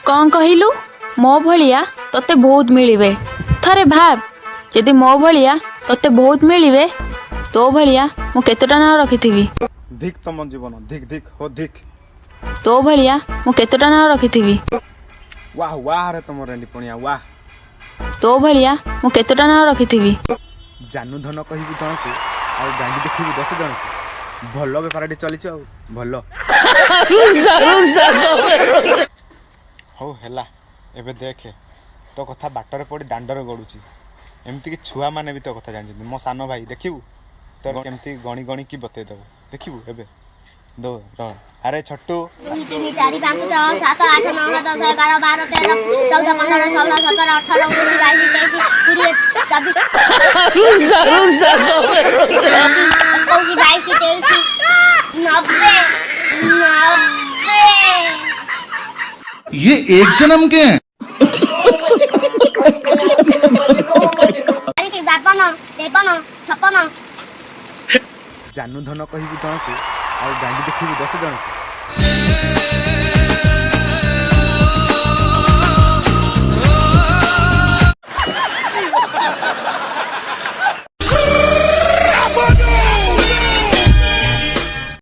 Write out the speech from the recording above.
कौन कहलु मो भलिया तोते बहुत मिलिबे। थरे भाव जदि मो भलिया तोते बहुत मिलिबे तो भलिया मु केतटा नाम रखिथिबी। धिक तम जीवन धिक धिक हो धिक। तो भलिया मु केतटा नाम रखिथिबी। वाह वाह रे तुम रेंडी पणिया वाह। तो भलिया मु केतटा नाम रखिथिबी। जानू धन कहबी जनकु आ गांडी देखिबी 10 जन भल बेपारटी चलीछ आ भल हो हैला। एबे देखे तो कथा बाटर पड़ी दांडर गड़ुची एमती कि छुआ माने भी तो कथा जानछन। मो सानो भाई देखिबू तो केमती गणी गणी की बतै दबो देखिबू एबे दो र अरे छट्टू 2 3 4 5 6 7 8 9 10 11 12 13 14 15 16 17 18 19 ये एक जन्म के हैं। जानू धन कहबी जनकु आ गांडी देखिबी 10 जन